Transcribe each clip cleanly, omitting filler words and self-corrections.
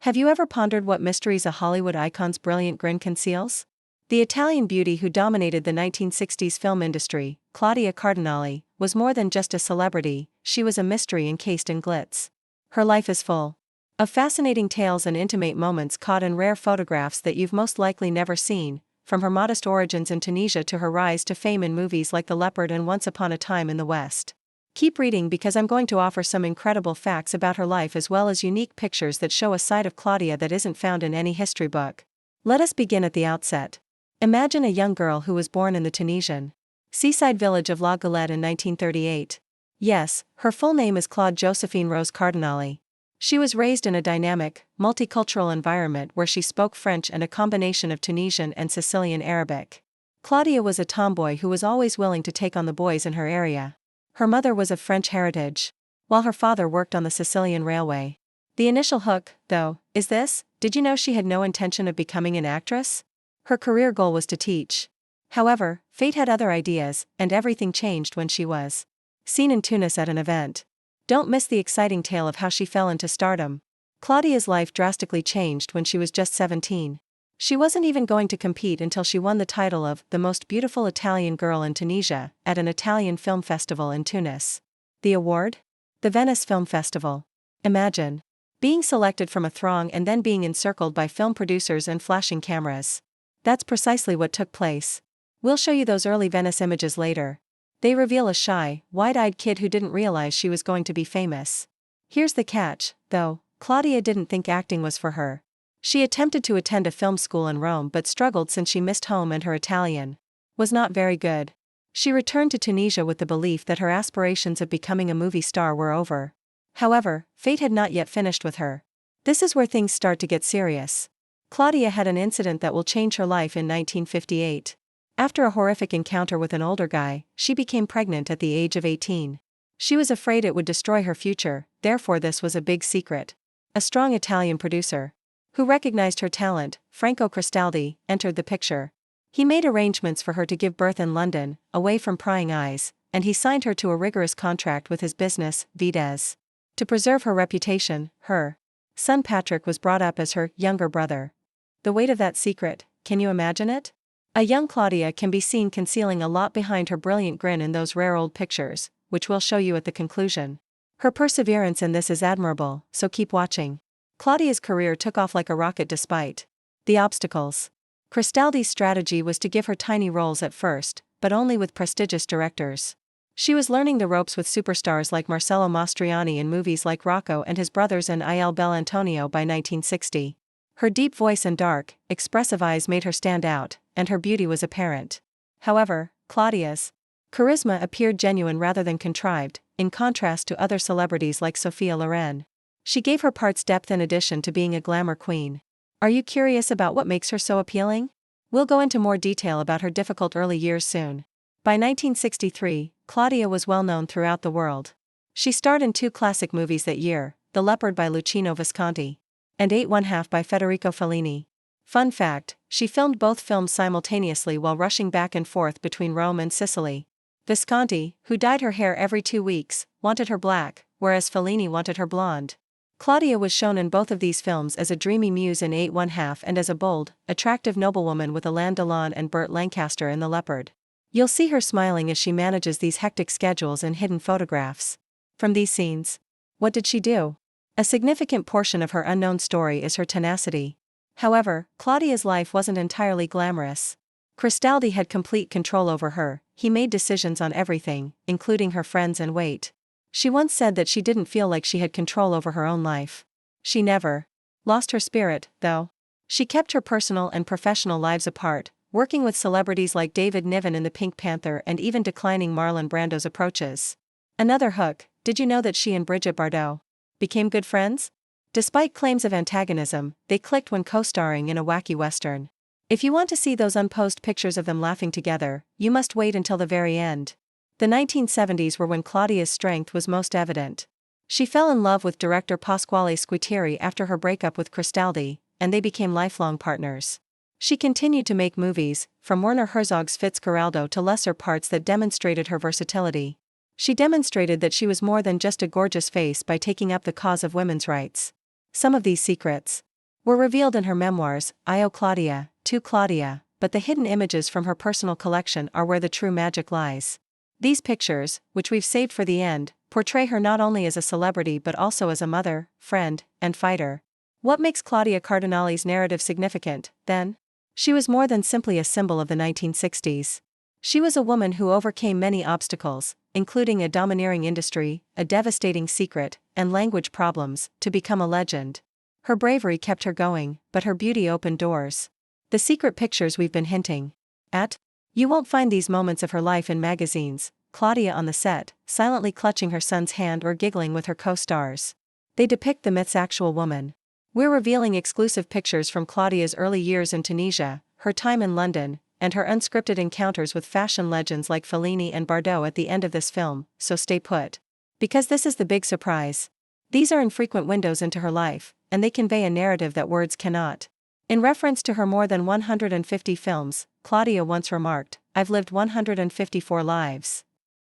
Have you ever pondered what mysteries a Hollywood icon's brilliant grin conceals? The Italian beauty who dominated the 1960s film industry, Claudia Cardinale, was more than just a celebrity, she was a mystery encased in glitz. Her life is full of fascinating tales and intimate moments caught in rare photographs that you've most likely never seen, from her modest origins in Tunisia to her rise to fame in movies like The Leopard and Once Upon a Time in the West. Keep reading because I'm going to offer some incredible facts about her life as well as unique pictures that show a side of Claudia that isn't found in any history book. Let us begin at the outset. Imagine a young girl who was born in the Tunisian seaside village of La Galette in 1938. Yes, her full name is Claude Josephine Rose Cardinale. She was raised in a dynamic, multicultural environment where she spoke French and a combination of Tunisian and Sicilian Arabic. Claudia was a tomboy who was always willing to take on the boys in her area. Her mother was of French heritage, while her father worked on the Sicilian railway. The initial hook, though, is this: did you know she had no intention of becoming an actress? Her career goal was to teach. However, fate had other ideas, and everything changed when she was seen in Tunis at an event. Don't miss the exciting tale of how she fell into stardom. Claudia's life drastically changed when she was just 17. She wasn't even going to compete until she won the title of the most beautiful Italian girl in Tunisia at an Italian film festival in Tunis. The award? The Venice Film Festival. Imagine being selected from a throng and then being encircled by film producers and flashing cameras. That's precisely what took place. We'll show you those early Venice images later. They reveal a shy, wide-eyed kid who didn't realize she was going to be famous. Here's the catch, though: Claudia didn't think acting was for her. She attempted to attend a film school in Rome but struggled since she missed home and her Italian was not very good. She returned to Tunisia with the belief that her aspirations of becoming a movie star were over. However, fate had not yet finished with her. This is where things start to get serious. Claudia had an incident that will change her life in 1958. After a horrific encounter with an older guy, she became pregnant at the age of 18. She was afraid it would destroy her future, therefore this was a big secret. A strong Italian producer, who recognized her talent, Franco Cristaldi, entered the picture. He made arrangements for her to give birth in London, away from prying eyes, and he signed her to a rigorous contract with his business, Vides. To preserve her reputation, her son Patrick was brought up as her younger brother. The weight of that secret, can you imagine it? A young Claudia can be seen concealing a lot behind her brilliant grin in those rare old pictures, which we'll show you at the conclusion. Her perseverance in this is admirable, so keep watching. Claudia's career took off like a rocket despite the obstacles. Cristaldi's strategy was to give her tiny roles at first, but only with prestigious directors. She was learning the ropes with superstars like Marcello Mastroianni in movies like Rocco and His Brothers and Il Bel Antonio by 1960. Her deep voice and dark, expressive eyes made her stand out, and her beauty was apparent. However, Claudia's charisma appeared genuine rather than contrived, in contrast to other celebrities like Sophia Loren. She gave her parts depth in addition to being a glamour queen. Are you curious about what makes her so appealing? We'll go into more detail about her difficult early years soon. By 1963, Claudia was well known throughout the world. She starred in two classic movies that year, The Leopard by Luchino Visconti and 8½ by Federico Fellini. Fun fact, she filmed both films simultaneously while rushing back and forth between Rome and Sicily. Visconti, who dyed her hair every 2 weeks, wanted her black, whereas Fellini wanted her blonde. Claudia was shown in both of these films as a dreamy muse in 8½ and as a bold, attractive noblewoman with Alain Delon and Burt Lancaster in The Leopard. You'll see her smiling as she manages these hectic schedules and hidden photographs. From these scenes, what did she do? A significant portion of her unknown story is her tenacity. However, Claudia's life wasn't entirely glamorous. Cristaldi had complete control over her. He made decisions on everything, including her friends and weight. She once said that she didn't feel like she had control over her own life. She never lost her spirit, though. She kept her personal and professional lives apart, working with celebrities like David Niven in The Pink Panther and even declining Marlon Brando's approaches. Another hook: did you know that she and Brigitte Bardot became good friends? Despite claims of antagonism, they clicked when co-starring in a wacky western. If you want to see those unposed pictures of them laughing together, you must wait until the very end. The 1970s were when Claudia's strength was most evident. She fell in love with director Pasquale Squitieri after her breakup with Cristaldi, and they became lifelong partners. She continued to make movies, from Werner Herzog's Fitzcarraldo to lesser parts that demonstrated her versatility. She demonstrated that she was more than just a gorgeous face by taking up the cause of women's rights. Some of these secrets were revealed in her memoirs, I Owe Claudia, to Claudia, but the hidden images from her personal collection are where the true magic lies. These pictures, which we've saved for the end, portray her not only as a celebrity but also as a mother, friend, and fighter. What makes Claudia Cardinale's narrative significant, then? She was more than simply a symbol of the 1960s. She was a woman who overcame many obstacles, including a domineering industry, a devastating secret, and language problems, to become a legend. Her bravery kept her going, but her beauty opened doors. The secret pictures we've been hinting at? You won't find these moments of her life in magazines, Claudia on the set, silently clutching her son's hand or giggling with her co-stars. They depict the myth's actual woman. We're revealing exclusive pictures from Claudia's early years in Tunisia, her time in London, and her unscripted encounters with fashion legends like Fellini and Bardot at the end of this film, so stay put. Because this is the big surprise. These are infrequent windows into her life, and they convey a narrative that words cannot. In reference to her more than 150 films, Claudia once remarked, "I've lived 154 lives."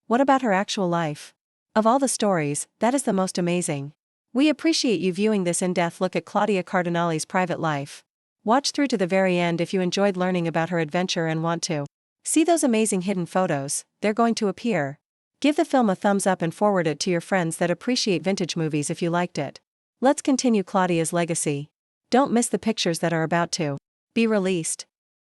What about her actual life? Of all the stories, that is the most amazing. We appreciate you viewing this in-depth look at Claudia Cardinale's private life. Watch through to the very end if you enjoyed learning about her adventure and want to see those amazing hidden photos. They're going to appear. Give the film a thumbs up and forward it to your friends that appreciate vintage movies if you liked it. Let's continue Claudia's legacy. Don't miss the pictures that are about to be released.